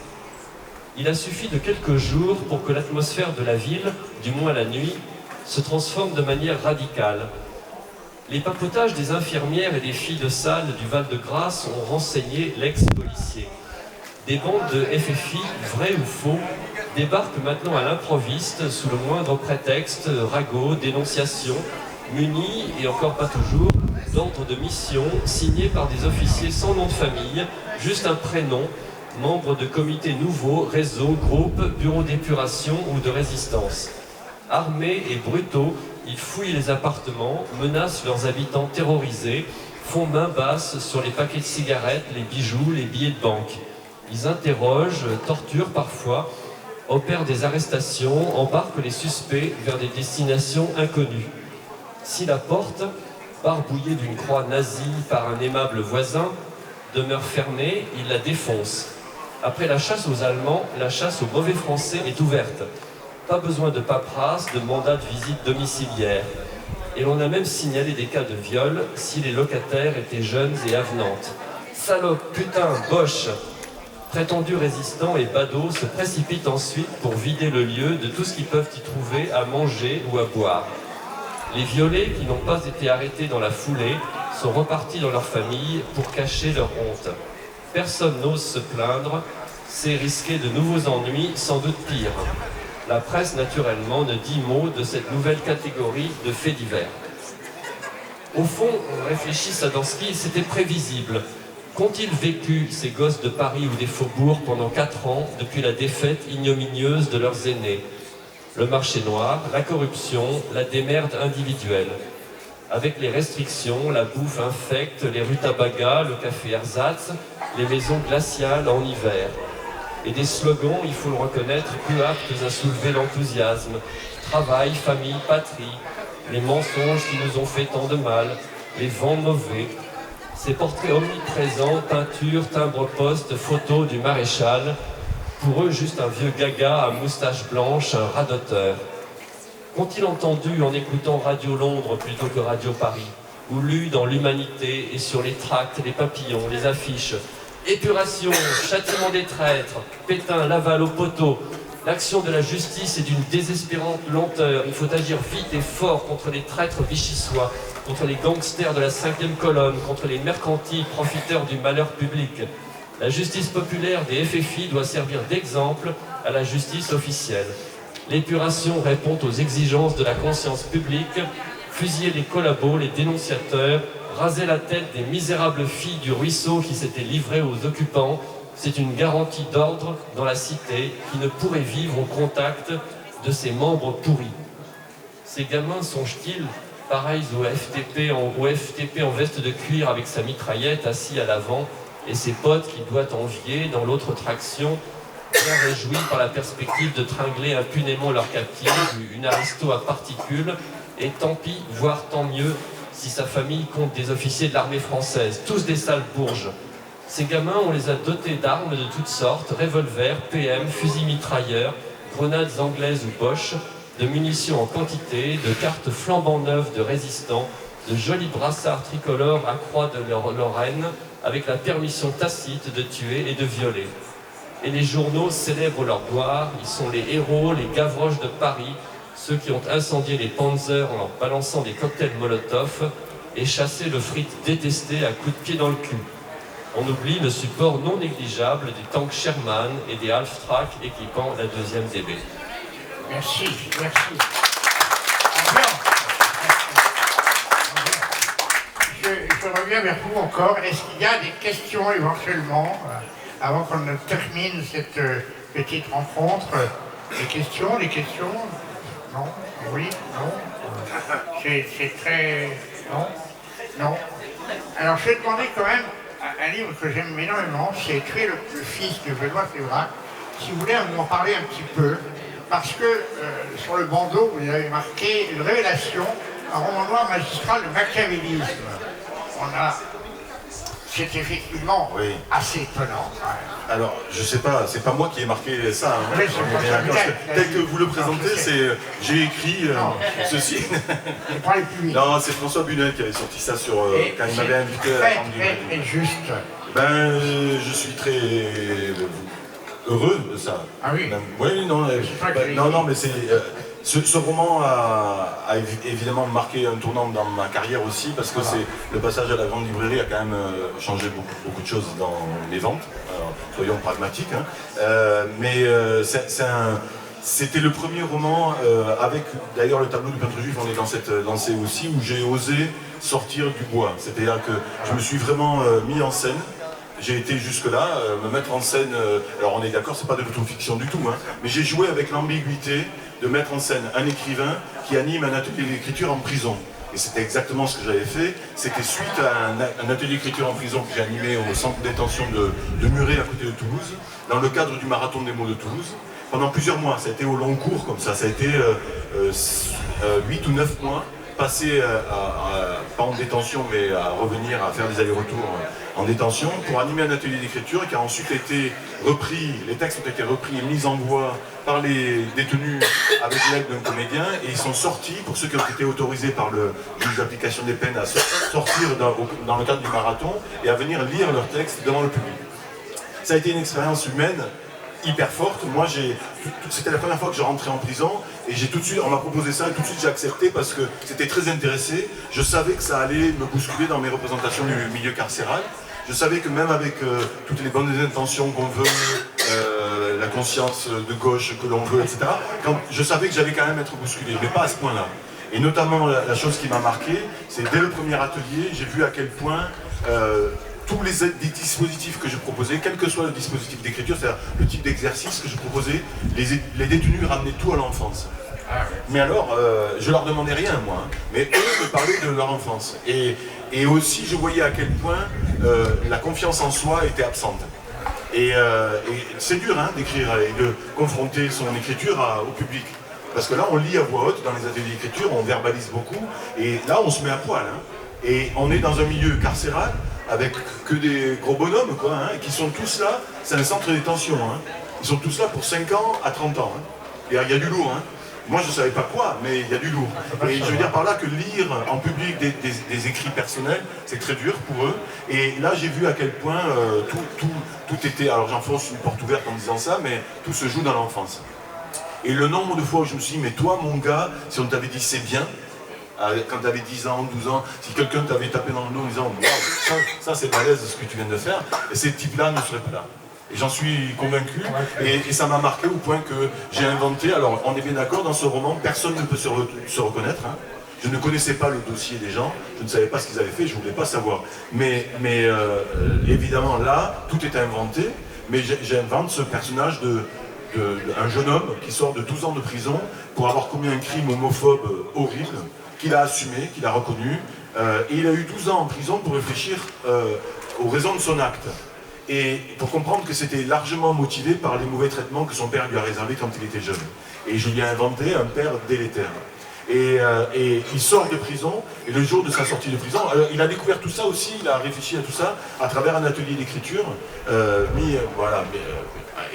Il a suffi de quelques jours pour que l'atmosphère de la ville, du moins la nuit, se transforme de manière radicale. Les papotages des infirmières et des filles de salle du Val-de-Grâce ont renseigné l'ex-policier. Des bandes de FFI, vrais ou faux, débarquent maintenant à l'improviste sous le moindre prétexte, ragots, dénonciations, munis, et encore pas toujours, d'ordres de mission signés par des officiers sans nom de famille, juste un prénom, membres de comités nouveaux, réseaux, groupes, bureaux d'épuration ou de résistance. Armés et brutaux, ils fouillent les appartements, menacent leurs habitants terrorisés, font main basse sur les paquets de cigarettes, les bijoux, les billets de banque. Ils interrogent, torturent parfois, opèrent des arrestations, embarquent les suspects vers des destinations inconnues. Si la porte, barbouillée d'une croix nazie par un aimable voisin, demeure fermée, ils la défoncent. Après la chasse aux Allemands, la chasse aux mauvais Français est ouverte. Pas besoin de paperasse, de mandat de visite domiciliaire. Et l'on a même signalé des cas de viol si les locataires étaient jeunes et avenantes. Salope, putain, boche! Prétendus résistants et badauds se précipitent ensuite pour vider le lieu de tout ce qu'ils peuvent y trouver à manger ou à boire. Les violets, qui n'ont pas été arrêtés dans la foulée, sont repartis dans leur famille pour cacher leur honte. Personne n'ose se plaindre, c'est risquer de nouveaux ennuis, sans doute pire. La presse, naturellement, ne dit mot de cette nouvelle catégorie de faits divers. Au fond, on réfléchit Sadansky, c'était prévisible. Qu'ont-ils vécu, ces gosses de Paris ou des faubourgs, pendant 4 ans, depuis la défaite ignominieuse de leurs aînés? Le marché noir, la corruption, la démerde individuelle. Avec les restrictions, la bouffe infecte, les rues Tabaga, le café Ersatz, les maisons glaciales en hiver. Et des slogans, il faut le reconnaître, peu aptes à soulever l'enthousiasme. Travail, famille, patrie, les mensonges qui nous ont fait tant de mal, les vents mauvais. Ces portraits omniprésents, peintures, timbres-poste, photos du maréchal, pour eux juste un vieux gaga à moustache blanche, un radoteur. Qu'ont-ils entendu en écoutant Radio Londres plutôt que Radio Paris, ou lu dans l'Humanité et sur les tracts, les papillons, les affiches? Épuration, châtiment des traîtres, Pétain, Laval au poteau. L'action de la justice est d'une désespérante lenteur. Il faut agir vite et fort contre les traîtres vichysois, contre les gangsters de la 5e colonne, contre les mercantiles profiteurs du malheur public. La justice populaire des FFI doit servir d'exemple à la justice officielle. L'épuration répond aux exigences de la conscience publique, fusiller les collabos, les dénonciateurs, raser la tête des misérables filles du ruisseau qui s'étaient livrées aux occupants. C'est une garantie d'ordre dans la cité qui ne pourrait vivre au contact de ses membres pourris. Ces gamins songent-ils, pareils au FTP en veste de cuir avec sa mitraillette assis à l'avant et ses potes qu'il doit envier dans l'autre traction, bien réjouis par la perspective de tringler impunément leur captive, une aristo à particules, et tant pis, voire tant mieux, si sa famille compte des officiers de l'armée française, tous des sales bourges. Ces gamins, on les a dotés d'armes de toutes sortes, revolvers, PM, fusils mitrailleurs, grenades anglaises ou Bosch, de munitions en quantité, de cartes flambant neuves de résistants, de jolis brassards tricolores à croix de Lorraine, avec la permission tacite de tuer et de violer. Et les journaux célèbrent leur gloire, ils sont les héros, les Gavroches de Paris, ceux qui ont incendié les Panzers en leur balançant des cocktails Molotov et chassé le frites détesté à coups de pied dans le cul. On oublie le support non négligeable des tanks Sherman et des Half-Track équipant la 2e DB. Merci. Je reviens vers vous encore. Est-ce qu'il y a des questions éventuellement, avant qu'on ne termine cette petite rencontre? Des questions? Non? Oui? Non? C'est très... Non? Alors je vais demander quand même un livre que j'aime énormément, c'est Tuer le fils de Benoît Séverac. Si vous voulez m'en parler un petit peu, parce que sur le bandeau, vous avez marqué une révélation, un roman noir magistral de machiavélisme. C'est effectivement assez étonnant. Ouais. Alors, je sais pas, c'est pas moi qui ai marqué ça. Hein. Oui, c'est tel que vous le présentez, c'est j'ai écrit ceci. Je parlais plus vite. Non, c'est François Bunel qui avait sorti ça sur quand il m'avait invité à la très juste. Ben, je suis très heureux de ça. Ah oui. Oui, non, non, mais c'est ce roman a évidemment marqué un tournant dans ma carrière aussi, parce que c'est le passage à la grande librairie a quand même changé beaucoup de choses dans les ventes. Alors, soyons pragmatiques, hein. C'était le premier roman avec d'ailleurs le tableau du peintre juif, on est dans cette lancée aussi, où j'ai osé sortir du bois. C'est-à-dire que je me suis vraiment mis en scène. J'ai été jusque-là, me mettre en scène, alors on est d'accord, c'est pas de l'autofiction du tout, hein, mais j'ai joué avec l'ambiguïté de mettre en scène un écrivain qui anime un atelier d'écriture en prison. Et c'était exactement ce que j'avais fait. C'était suite à un atelier d'écriture en prison que j'ai animé au centre de détention de Muret à côté de Toulouse, dans le cadre du marathon des mots de Toulouse. Pendant plusieurs mois, ça a été au long cours comme ça, a été 8 ou 9 mois, passés pas en détention, mais à revenir, à faire des allers-retours en détention, pour animer un atelier d'écriture qui a ensuite été repris, les textes ont été repris et mis en voix par les détenus avec l'aide d'un comédien, et ils sont sortis, pour ceux qui ont été autorisés par le juge d'application des peines à sortir dans le cadre du marathon et à venir lire leurs textes devant le public. Ça a été une expérience humaine hyper forte. Moi, c'était la première fois que je rentrais en prison et on m'a proposé ça et tout de suite j'ai accepté parce que c'était très intéressé. Je savais que ça allait me bousculer dans mes représentations du milieu carcéral. Je savais que même avec toutes les bonnes intentions qu'on veut, la conscience de gauche que l'on veut, etc., je savais que j'allais quand même être bousculé, mais pas à ce point-là. Et notamment, la chose qui m'a marqué, c'est dès le premier atelier, j'ai vu à quel point tous les dispositifs que je proposais, quel que soit le dispositif d'écriture, c'est-à-dire le type d'exercice que je proposais, les détenus ramenaient tout à l'enfance. Mais alors, je leur demandais rien, moi, hein, mais eux me parlaient de leur enfance. Et aussi, je voyais à quel point la confiance en soi était absente. Et c'est dur hein, d'écrire et de confronter son écriture au public. Parce que là, on lit à voix haute dans les ateliers d'écriture, on verbalise beaucoup, et là, on se met à poil. Hein. Et on est dans un milieu carcéral, avec que des gros bonhommes, quoi, hein, qui sont tous là, c'est un centre de détention. Hein. Ils sont tous là pour 5 ans à 30 ans. Hein. Et il y a du lourd. Hein. Moi, je ne savais pas quoi, mais il y a du lourd. Et je veux dire par là que lire en public des écrits personnels, c'est très dur pour eux. Et là, j'ai vu à quel point tout était... Alors, j'enfonce une porte ouverte en disant ça, mais tout se joue dans l'enfance. Et le nombre de fois où je me suis dit, mais toi, mon gars, si on t'avait dit c'est bien, quand tu avais 10 ans, 12 ans, si quelqu'un t'avait tapé dans le dos en disant, wow, ça c'est balèze ce que tu viens de faire, et ces types-là ne seraient pas là. Et j'en suis convaincu, et ça m'a marqué au point que j'ai inventé, alors on est bien d'accord, dans ce roman, personne ne peut se reconnaître, hein. Je ne connaissais pas le dossier des gens, je ne savais pas ce qu'ils avaient fait, je ne voulais pas savoir. Mais évidemment là, tout est inventé, mais j'invente ce personnage un jeune homme qui sort de 12 ans de prison pour avoir commis un crime homophobe horrible, qu'il a assumé, qu'il a reconnu, et il a eu 12 ans en prison pour réfléchir aux raisons de son acte. Et pour comprendre que c'était largement motivé par les mauvais traitements que son père lui a réservés quand il était jeune. Et je lui ai inventé un père délétère. Et il sort de prison, et le jour de sa sortie de prison, il a découvert tout ça aussi, il a réfléchi à tout ça à travers un atelier d'écriture.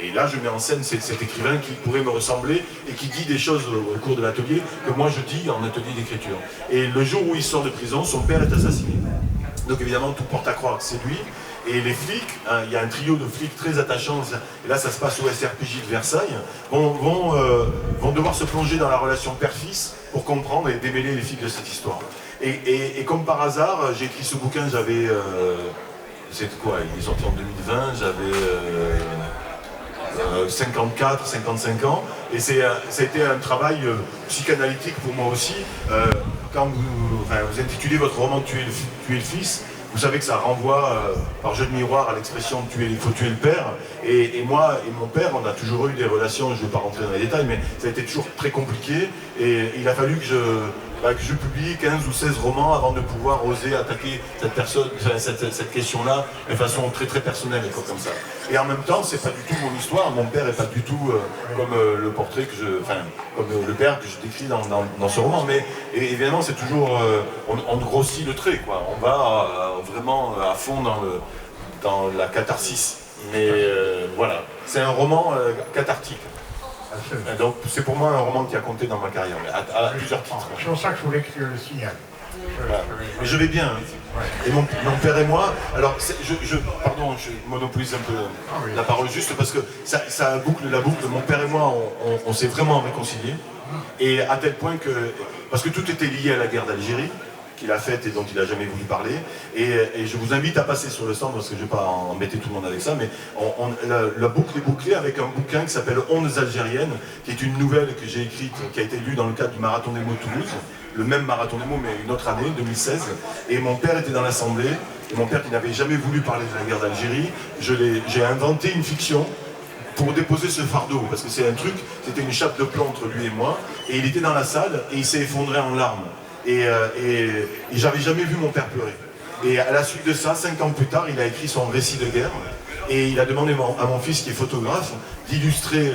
Et là, je mets en scène cet écrivain qui pourrait me ressembler et qui dit des choses au cours de l'atelier que moi je dis en atelier d'écriture. Et le jour où il sort de prison, son père est assassiné. Donc évidemment, tout porte à croire que c'est lui. Et les flics, hein, il y a un trio de flics très attachants, et là ça se passe au SRPJ de Versailles, vont devoir se plonger dans la relation père-fils pour comprendre et démêler les fils de cette histoire. Et comme par hasard, j'ai écrit ce bouquin, j'avais... c'était quoi? Il est sorti en 2020, j'avais 54, 55 ans, et ça a été un travail psychanalytique pour moi aussi. Quand vous intitulez votre roman « Tuer le fils », vous savez que ça renvoie par jeu de miroir à l'expression « il faut tuer le père ». Et moi et mon père, on a toujours eu des relations, je ne vais pas rentrer dans les détails, mais ça a été toujours très compliqué. Et il a fallu que je publie 15 ou 16 romans avant de pouvoir oser attaquer cette question-là de façon très très personnelle et comme ça. Et en même temps, c'est pas du tout mon histoire, mon père n'est pas du tout comme le portrait comme le père que je décris dans ce roman. Mais évidemment, c'est toujours, on grossit le trait, quoi. On va vraiment à fond dans la catharsis. Mais voilà, c'est un roman cathartique. Donc c'est pour moi un roman qui a compté dans ma carrière, à plusieurs titres. C'est pour ça que je voulais que tu le signales. Mais je vais bien. Hein. Et mon père et moi, alors pardon, je monopolise un peu la parole juste parce que ça boucle la boucle. Mon père et moi, on s'est vraiment réconciliés. Et à tel point que, parce que tout était lié à la guerre d'Algérie, qu'il a faite et dont il n'a jamais voulu parler. Et je vous invite à passer sur le stand parce que je ne vais pas embêter tout le monde avec ça, mais la boucle est bouclée avec un bouquin qui s'appelle Ondes algériennes, qui est une nouvelle que j'ai écrite, qui a été lue dans le cadre du Marathon des mots de Toulouse, le même Marathon des mots mais une autre année, 2016. Et mon père était dans l'Assemblée, et mon père qui n'avait jamais voulu parler de la guerre d'Algérie, j'ai inventé une fiction pour déposer ce fardeau, parce que c'est un truc, c'était une chape de plomb entre lui et moi, et il était dans la salle et il s'est effondré en larmes. Et j'avais jamais vu mon père pleurer. Et à la suite de ça, 5 ans plus tard, il a écrit son récit de guerre. Et il a demandé à mon fils, qui est photographe, d'illustrer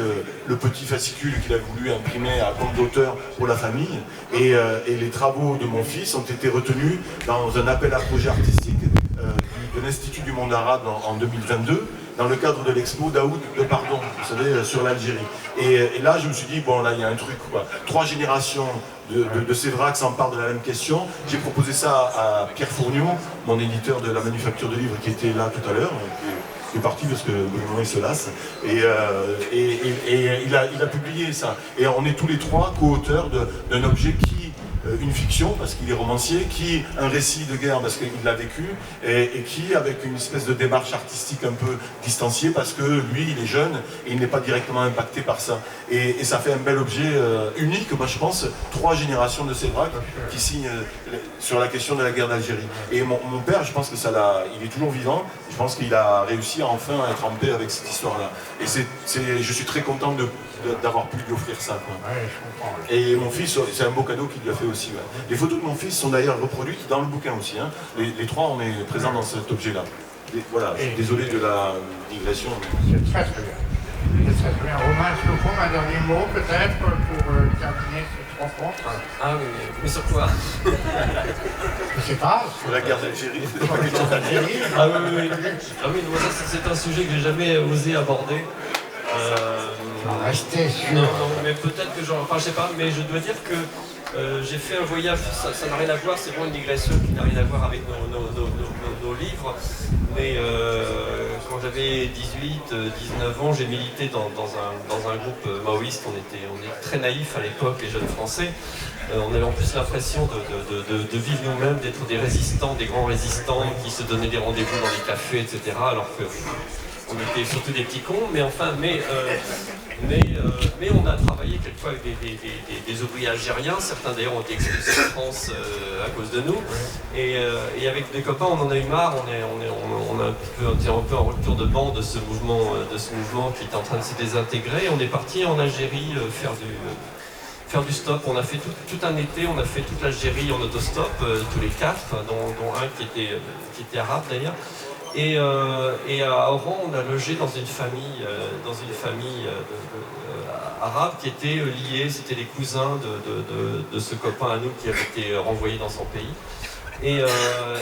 le petit fascicule qu'il a voulu imprimer à compte d'auteur pour la famille. Et les travaux de mon fils ont été retenus dans un appel à projet artistique de l'Institut du monde arabe en 2022, dans le cadre de l'expo Daoud de Pardon, vous savez, sur l'Algérie. Et là, je me suis dit, bon, là, il y a un truc, quoi. 3 générations de Séverac s'emparent de la même question. J'ai proposé ça à Pierre Fourniot, mon éditeur de la Manufacture de Livres, qui était là tout à l'heure, est parti parce que il se lasse. Et il a publié ça. Et on est tous les trois co-auteurs d'un objet qui, une fiction parce qu'il est romancier, qui un récit de guerre parce qu'il l'a vécu, et qui avec une espèce de démarche artistique un peu distanciée parce que lui il est jeune et il n'est pas directement impacté par ça. Et ça fait un bel objet unique, moi je pense, 3 générations de Sévrac qui signent sur la question de la guerre d'Algérie. Et mon père, je pense que il est toujours vivant, je pense qu'il a réussi enfin à être en paix avec cette histoire-là. Et je suis très content d'avoir pu lui offrir ça, quoi. Ouais, je comprends. Et mon fils, c'est un beau cadeau qu'il lui a fait aussi. Ouais. Les photos de mon fils sont d'ailleurs reproduites dans le bouquin aussi. Hein. Les 3, on est présents dans cet objet-là. Voilà, je suis désolé de la digression. C'est très très bien. C'est très très bien. Romain, est-ce que vous un dernier mot peut-être pour terminer cette rencontre? Ah oui, mais sur quoi? Je sais pas. Sur la guerre d'Algérie. Ah oui, ah oui, moi, ça, c'est un sujet que j'ai jamais osé aborder. Restez sûr. Non, mais peut-être que enfin je sais pas, mais je dois dire que j'ai fait un voyage, ça n'a rien à voir, c'est vraiment une digression qui n'a rien à voir avec nos livres, mais quand j'avais 19 ans, j'ai milité dans un groupe maoïste, on était très naïfs à l'époque, les jeunes Français. On avait en plus l'impression de vivre nous-mêmes, d'être des résistants, des grands résistants qui se donnaient des rendez-vous dans les cafés, etc. Alors que on était surtout des petits cons, mais on a travaillé quelquefois avec des ouvriers algériens, certains d'ailleurs ont été expulsés de France à cause de nous, et avec des copains on en a eu marre, on a un peu en rupture de banc de ce mouvement qui était en train de se désintégrer. On est parti en Algérie faire du stop. On a fait tout un été, on a fait toute l'Algérie en autostop, tous les 4, dont un qui était arabe d'ailleurs. Et à Oran, on a logé dans une famille arabe qui était liée, c'était les cousins de ce copain à nous qui avait été renvoyé dans son pays. Et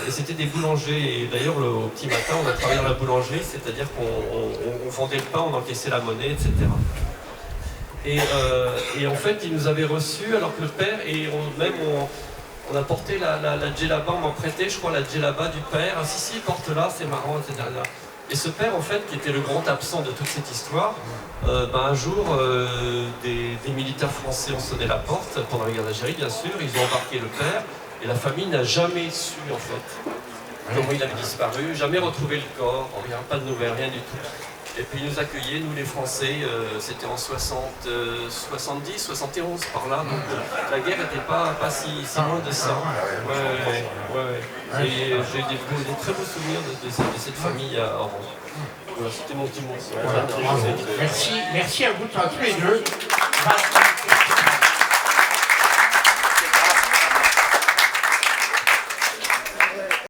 c'était des boulangers, et d'ailleurs au petit matin on a travaillé dans la boulangerie, c'est-à-dire qu'on vendait le pain, on encaissait la monnaie, etc. Et en fait ils nous avaient reçus alors que le père, on a porté la djellaba, on m'a prêté, je crois, la djellaba du père. Ah si, porte-la, c'est marrant, etc. Et ce père, en fait, qui était le grand absent de toute cette histoire, un jour, des militaires français ont sonné la porte, pendant la guerre d'Algérie, bien sûr, ils ont embarqué le père, et la famille n'a jamais su, en fait, comment il avait disparu, jamais retrouvé le corps, rien, pas de nouvelles, rien du tout. Et puis ils nous accueillaient, nous les Français, c'était en 70, 71 par là, donc la guerre n'était pas si loin de ça. Ouais. Et j'ai des très beaux souvenirs de cette famille à Oran. Voilà, c'était mon petit mot. Voilà, merci à vous tous les deux.